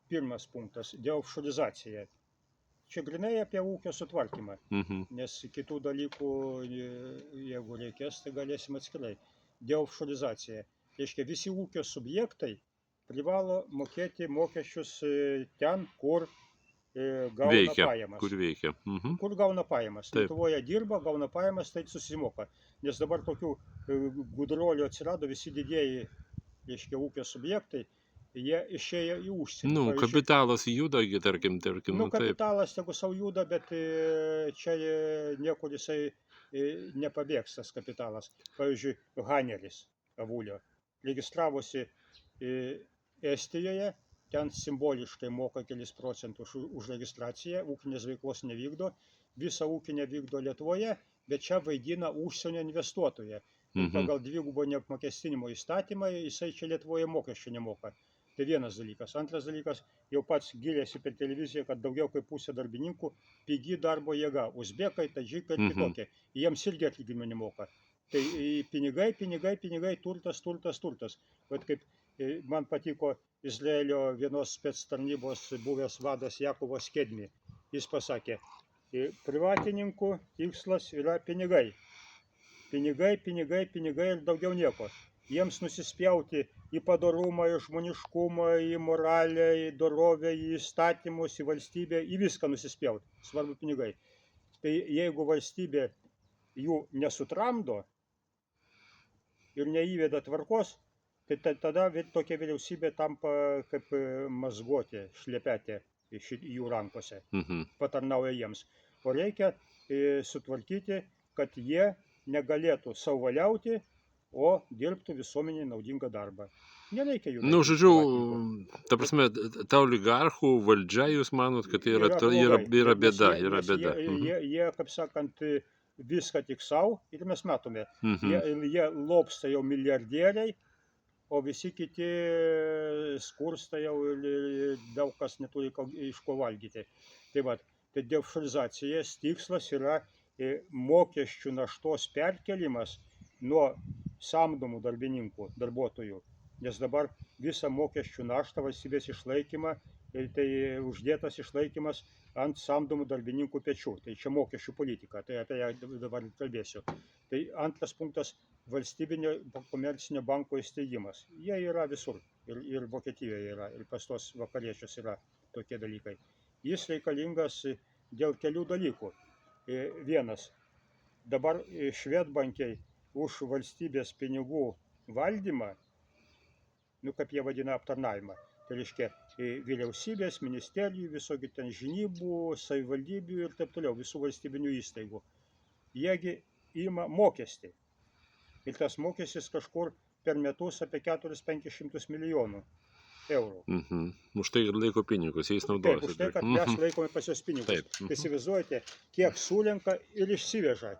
Pirmas punktas – deofšorizacija. Čia grinai apie ūkio sutvarkymą, nes kitų dalykų, jeigu reikės, tai galėsim atskirai. Deofšorizacija. Reiškia, visi ūkio subjektai privalo mokėti mokesčius ten, kur gauna pajamas. Kur veikia. Kur gauna pajamas. Lietuvoje dirba, gauna pajamas, tai susimoka. Nes dabar tokių gudrolių atsirado, visi didieji, reiškia, ūkio subjektai, jie išėjo į užsienį. Kapitalas juda, tarkim. Kapitalas tegu savo juda, bet čia niekur jisai nepabėgs, tas kapitalas. Pavyzdžiui, Haneris Avulio registravosi Estijoje, ten simboliškai moka kelis procentus už registraciją, ūkinės veiklos nevykdo, visą ūkinę vykdo Lietuvoje, bet čia vaidina užsienio investuotoje. Pagal dvigubo neapmokestinimo įstatymą jisai čia Lietuvoje mokesčių nemoka. Tai vienas dalykas. Antras dalykas, jau pats gilėsi per televiziją, kad daugiau kaip pusė darbininkų pigi darbo jėga. Uzbekai, tadžikai ir kitokie. Jiems irgi atlyginimą nemoka. Tai pinigai, turtas. Vat kaip man patiko Izraelio vienos spec tarnybos buvęs vadas Jakovas Kedmi. Jis pasakė, privatininkų tikslas yra pinigai. Pinigai ir daugiau nieko. Jiems nusispjauti į padorumą, į žmoniškumą, į moralę, į dorovę, į įstatymus, į valstybę, į viską nusispjauti. Svarbu pinigai. Tai jeigu valstybė jų nesutramdo ir neįveda tvarkos, tai tada tokia vyriausybė tampa kaip mazgotė, šlepetė jų rankose, patarnauja jiems. O reikia sutvarkyti, kad jie negalėtų savavaliauti, o dirbtų visuomeniai naudingą darbą. Nereikia jų. Žodžiu, ta prasme, ta oligarchų valdžia, jūs manot, kad tai yra bėda. Jie, kaip sakant, viską tik savo ir mes matome. Jie lobsta jau milijardieriai, o visi kiti skursta jau ir daug kas neturi iš ko valgyti. Tai deofšorizacijos tikslas yra mokesčių naštos perkelimas nuo samdomų darbininkų, darbuotojų, nes dabar visą mokesčių naštą valstybės išlaikymą, tai uždėtas išlaikymas ant samdomų darbininkų pečių. Tai čia mokesčių politika, tai apie ją dabar kalbėsiu. Tai antras punktas – valstybinio komercinio banko įsteigimas. Jie yra visur, ir Vokietijoje yra, ir pas tos vakariečius yra tokie dalykai. Jis reikalingas dėl kelių dalykų. Vienas, dabar Švedbankiai už valstybės pinigų valdymą, kaip jie vadina aptarnavimą, tai reiškia vyriausybės, ministerijų, visokių ten žinybų, savivaldybių ir taip toliau, visų valstybinių įstaigų. Jiegi ima mokestį. Ir tas mokestis kažkur per metus apie 400–500 milijonų eurų. Už tai ir laiko pinigus, jais naudojasi. Taip, už tai, kad mes laikome pas jos pinigus. Įsivaizduojate, kiek surenka ir išsiveža.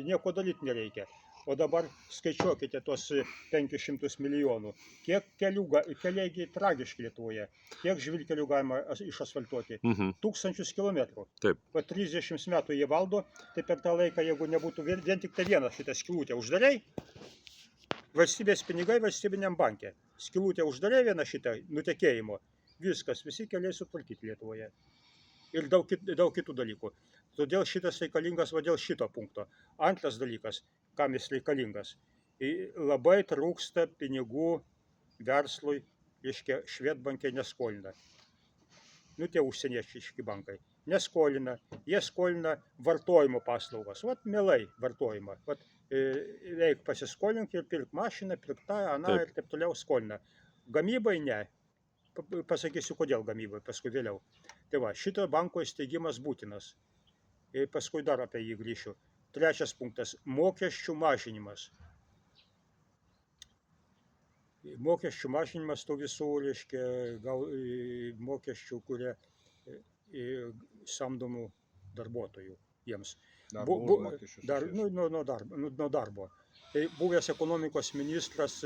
Ir nieko daryti nereikia. O dabar skaičiuokite tos 500 milijonų. Kiek keliai tragiški Lietuvoje. Kiek žvyrkelių galima išasfaltuoti? 1000 kilometrų. Po 30 metų jie valdo, tai per tą laiką, jeigu nebūtų vien tik tai vieną šitą skylutę uždarai, valstybės pinigai valstybiniam banke. Skylutę uždarai vieną šitą nutekėjimo. Viskas, visi keliai sutvarkyti Lietuvoje. Ir daug kitų dalykų. Todėl šitas reikalingas dėl šito punkto. Antras dalykas, kam jis reikalingas. Labai trūksta pinigų verslui, reiškia, Švedbankiai neskolina. Tie užsieniečiai bankai neskolina. Jie skolina vartojimo paslaugas. Mielai vartojimą. Reik pasiskolink ir pirk mašiną, pirk tą, aną ir taip toliau skolina. Gamybai ne. Pasakysiu, kodėl gamybai, paskui vėliau. Tai šito banko įsteigimas būtinas. Paskui dar apie jį grįšiu. Trečias punktas – mokesčių mažinimas. Mokesčių mažinimas tų visų, reiškia, mokesčių, kurie samdomų darbuotojų jiems. Nuo darbo. Tai buvęs ekonomikos ministras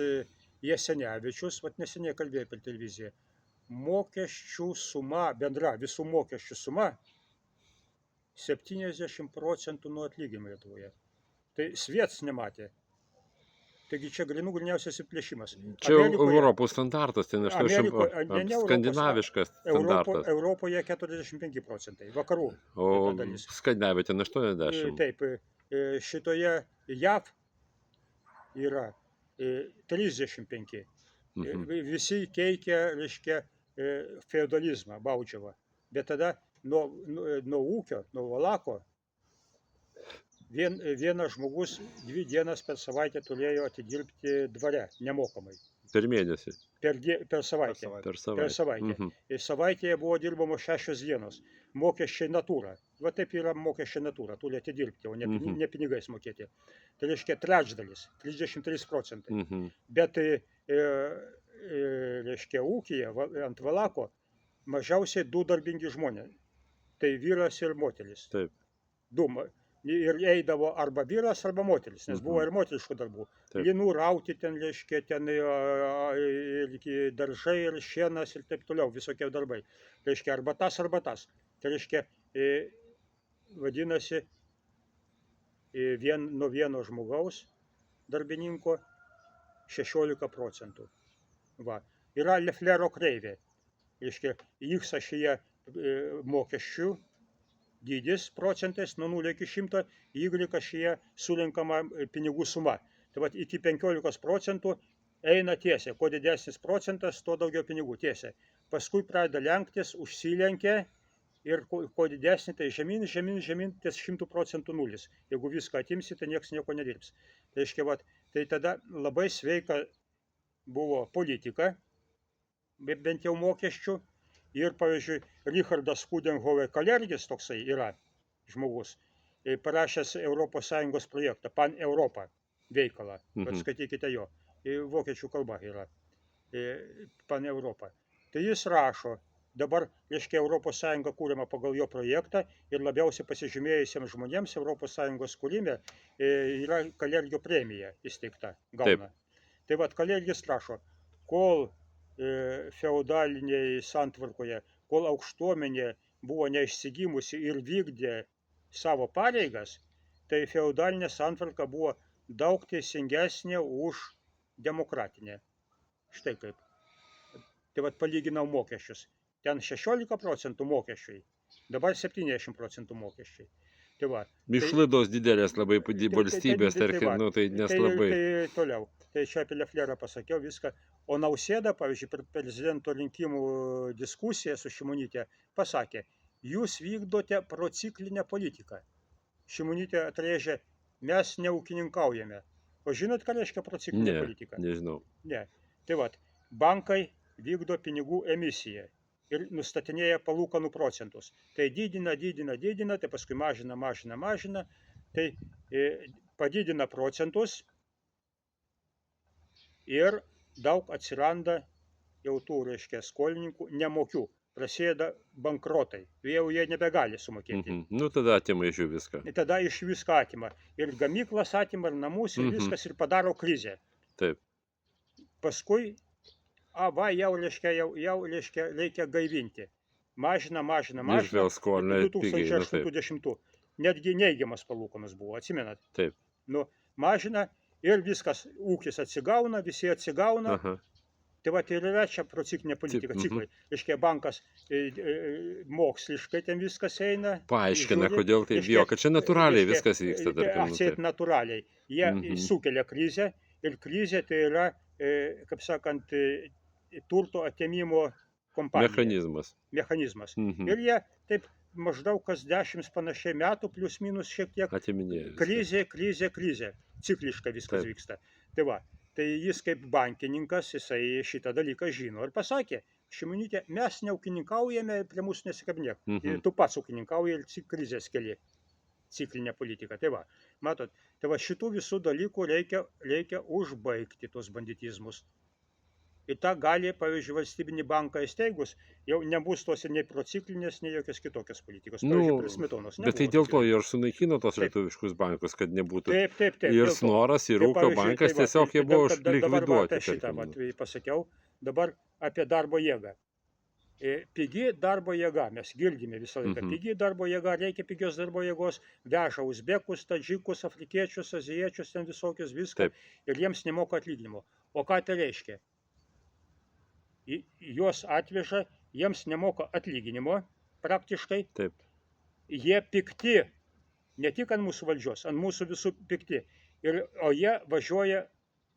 Jesenevičius, neseniai kalbėjo per televiziją, mokesčių suma, bendra visų mokesčių suma, 70% nuo atlyginimo Lietuvoje. Tai sviets nematė. Taigi čia gryniausias įplėšimas. Čia Europos standartas, ten 80 skandinaviškas standartas. Europoje 45%, vakarų O dalis. Skandinavija ten 80. Taip, šitoje JAV yra 35. Visi keikia, reiškia, feodalizmą, baudžiavą. Bet tada nuo ūkio, nuo valako, vienas žmogus 2 dienas per savaitę turėjo atidirbti dvare, nemokamai. Per mėnesį. Per savaitę. Per savaitę. Savaitėje buvo dirbamos 6 dienos. Mokesčiai natūra. Va taip yra mokesčiai natūra. Turi atidirbti, o ne pinigais mokėti. Tai reiškia trečdalis, 33%. Bet, reiškia, ūkyje ant valako mažiausiai 2 darbingi žmonės. Tai vyras ir moteris. Taip. 2. Ir eidavo arba vyras, arba moteris, nes buvo ir moteriškų darbų. Linų rauti ten, reiškia, ten ir daržai, ir šienas, ir taip toliau, visokie darbai. Reiškia, arba tas. Tai reiškia, vadinasi, nuo vieno žmogaus darbininko 16%. Va. Yra Leflero kreivė. Reiškia, X ašyje mokesčių dydis procentais nuo 0 iki 100, Y ašyje surinkama pinigų suma. Tai vat iki 15% eina tiesiai. Kuo didesnis procentas, tuo daugiau pinigų tiesiai. Paskui pradeda lenktis, užsilenkia ir kuo didesnį, tai žemyn, ties 100% nulis. Jeigu viską atimsi, tai niekas nieko nedirbs. Tai reiškia, vat, tai tada labai sveika buvo politika, bent jau mokesčių. Ir, pavyzdžiui, Richardas Coudenhove Kalergis toksai yra žmogus, parašęs ES projektą, Pan-Europą veikalą, skaitykite jo, vokiečių kalba yra, Pan-Europą. Tai jis rašo, dabar, reiškia, ES kūriama pagal jo projektą ir labiausiai pasižymėjusiems žmonėms ES kūrime yra Kalergio premija įsteigta, gauna. Tai vat Kalergis rašo, kol feodalinėje santvarkoje, kol aukštuomenė buvo neišsigimusi ir vykdė savo pareigas, tai feodalinė santvarka buvo daug teisingesnė už demokratinę. Štai kaip. Tai vat palyginau mokesčius. Ten 16% mokesčiai, dabar 70% mokesčiai. Tai va. Išlaidos didelės labai valstybės, tarkim, tai nes labai. Tai toliau. Tai čia apie Leflerą pasakiau viską. O Nausėda, pavyzdžiui, per prezidento rinkimų diskusiją su Šimonytė pasakė, jūs vykdote prociklinę politiką. Šimonytė atrėžė, mes neūkininkaujame. O žinot, ką reiškia prociklinė politika? Nežinau. Ne. Tai vat, bankai vykdo pinigų emisiją ir nustatinėja palūkanų procentus. Tai didina, tai paskui mažina. Tai padidina procentus ir daug atsiranda jau tų, reiškia, skolininkų nemokių. Prasideda bankrotai. Jau jie nebegali sumokėti. Nu, tada atima iš jų viską. Tada iš viską atima. Ir gamyklas atima, ir namus, ir viskas, ir padaro krizę. Taip. Paskui, jau reiškia, reikia gaivinti. Mažina. Ir vėl skolina pigiai. 2080. Netgi neigiamas palūkanas buvo, atsimenat? Taip. Nu, mažina. Ir viskas, ūkis atsigauna, visi atsigauna. Tai va, tai yra čia prociklinė politika, ciklai. Reiškia, bankas moksliškai ten viskas eina. Paaiškina, kodėl tai bijo, kad čia natūraliai viskas vyksta. Atseit natūraliai. Jie sukelia krizę ir krizė tai yra, kaip sakant, turto atėmimo kompanija. Mechanizmas. Ir jie taip maždaug kas 10 panašiai metų, plius minus šiek tiek. Atiminėja. Krizė. Cikliškai viskas vyksta. Tai va, tai jis kaip bankininkas, jisai šitą dalyką žino ir pasakė, Šimonytė, mes neūkininkaujame, prie mūsų nesikabinėk. Tu pats ūkininkauji ir krizės keli. Ciklinė politika. Tai va, matot, tai va šitų visų dalykų reikia užbaigti tos banditizmus. Ir tą gali, pavyzdžiui, valstybinį banką įsteigus, jau nebus tos nei prociklinės, nei jokios kitokios politikos. Pavyzdžiui, Smetonos nebuvo. Bet tai dėl to ir sunaikino tos lietuviškus bankus, kad nebūtų. Taip. Ir Snoras, ir Ūkio bankas, tiesiog jie buvo likviduoti. Dabar apie šitą pasakiau, dabar apie darbo jėgą. Pigi darbo jėga, mes girdime visą laiką, pigi darbo jėga, reikia pigios darbo jėgos, veža uzbekus, tadžikus, afrikiečius, azijiečius, ten visokius viską Taip. ir jiems nemoka atlyginimo. O ką tai reiškia? Juos atveža, jiems nemoka atlyginimo praktiškai, Taip. jie pikti, ne tik ant mūsų valdžios, ant mūsų visų pikti. O jie važiuoja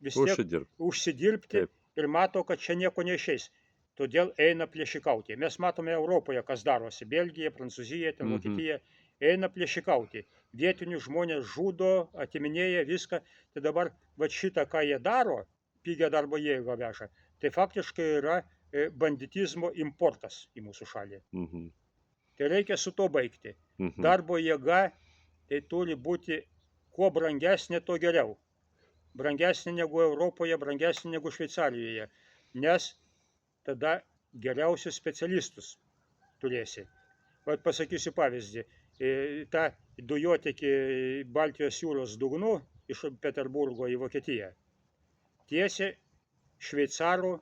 vis tiek užsidirbti ir mato, kad čia nieko neišeis. Todėl eina plėšikauti. Mes matome Europoje, kas darosi. Belgija, Prancūzija, ten Vokietija. Eina plėšikauti. Vietinių žmonės žudo, atiminėja viską. Tai dabar va šitą, ką jie daro, pigią darbo jėgą veža, tai faktiškai yra banditizmo importas į mūsų šalį. Tai reikia su to baigti. Darbo jėga tai turi būti kuo brangesnė, to geriau. Brangesnė negu Europoje, brangesnė negu Šveicarijoje. Nes tada geriausius specialistus turėsi. Vat pasakysiu pavyzdį. Ta dujotekį Baltijos jūros dugnu iš Peterburgo į Vokietiją tiesė šveicarų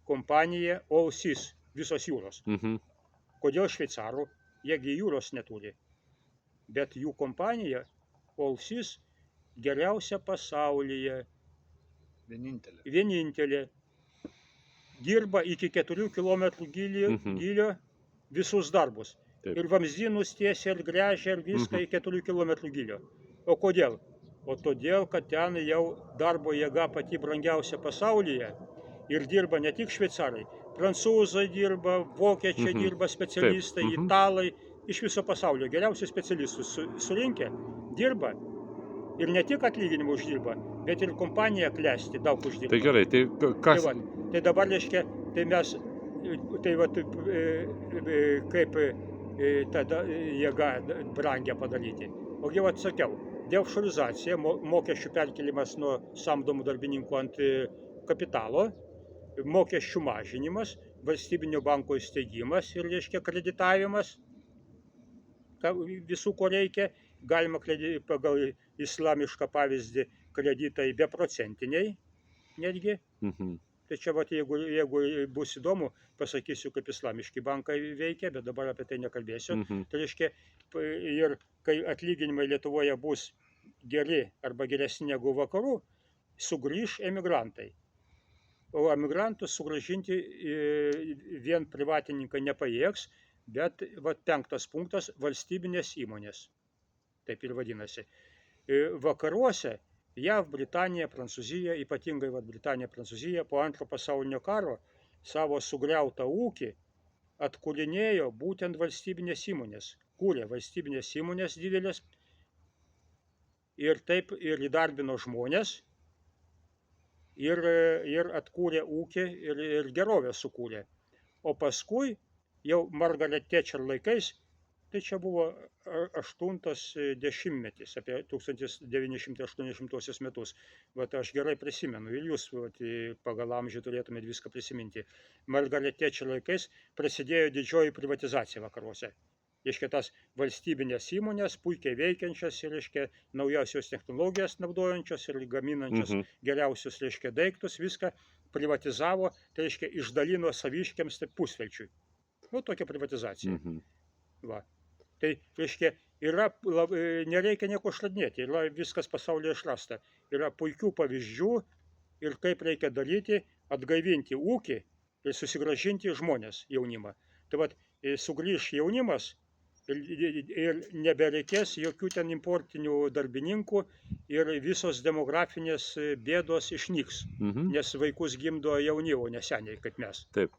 kompanija Allseas, visos jūros. Kodėl šveicarų? Jiegi jūros neturi. Bet jų kompanija Allseas geriausia pasaulyje. Vienintelė. Dirba iki 4 km gylio visus darbus. Taip. Ir vamzdynus tiesia, ir gręžia, ir viską į 4 km gylio. O kodėl? O todėl, kad ten jau darbo jėga pati brangiausia pasaulyje. Ir dirba ne tik šveicarai. Prancūzai dirba, vokiečiai dirba, specialistai, italai. Iš viso pasaulio geriausius specialistus surinkę, dirba. Ir ne tik atlyginimą uždirba, bet ir kompanija klesti, daug uždirba. Tai gerai, tai kas... Tai dabar, reiškia, tai mes, tai va, kaip tada jėga brangią padaryti. Ogi va atsakiau, deofšorizacija, mokesčių perkelimas nuo samdomų darbininkų ant kapitalo, mokesčių mažinimas, valstybinio banko įsteigimas ir, reiškia, kreditavimas, visų, ko reikia. Galima pagal islamišką pavyzdį kreditai beprocentiniai netgi. Tai čia, vat, jeigu bus įdomu, pasakysiu, kaip islamiški bankai veikia, bet dabar apie tai nekalbėsiu. Tai reiškia, ir kai atlyginimai Lietuvoje bus geri arba geresni negu vakarų, sugrįž emigrantai. O emigrantus sugrąžinti vien privatininkai nepajėgs, bet vat, 5 punktas – valstybinės įmonės. Taip ir vadinasi. Vakaruose JAV, Britanija, Prancūzija, ypatingai Britanija, Prancūzija po Antro pasaulinio karo savo sugriautą ūkį atkūrinėjo būtent valstybinės įmonės. Kūrė valstybinės įmonės didelės ir taip ir įdarbino žmonės ir atkūrė ūkį ir gerovę sukūrė. O paskui jau Margaret Thatcher laikais, tai čia buvo 8 dešimtmetis, apie 1980 metus. Vat aš gerai prisimenu ir jūs pagal amžių turėtumėte viską prisiminti. Margaret Thatcher laikais prasidėjo didžioji privatizacija vakaruose. Reiškia, tas valstybinės įmonės, puikiai veikiančias ir, reiškia, naujausios technologijas naudojančios ir gaminančios geriausius, reiškia, daiktus, viską privatizavo, tai, reiškia, išdalino saviškiams tai pusvelčiui. Nu, tokia privatizacija. Va. Tai, reiškia, nereikia nieko išradinėti, yra viskas pasaulyje išrasta. Yra puikių pavyzdžių ir kaip reikia daryti, atgaivinti ūkį ir susigrąžinti žmonės, jaunimą. Tai vat, sugrįž jaunimas ir nebereikės jokių ten importinių darbininkų ir visos demografinės bėdos išnyks, nes vaikus gimdo jauni, o ne seniai, kaip mes. Taip.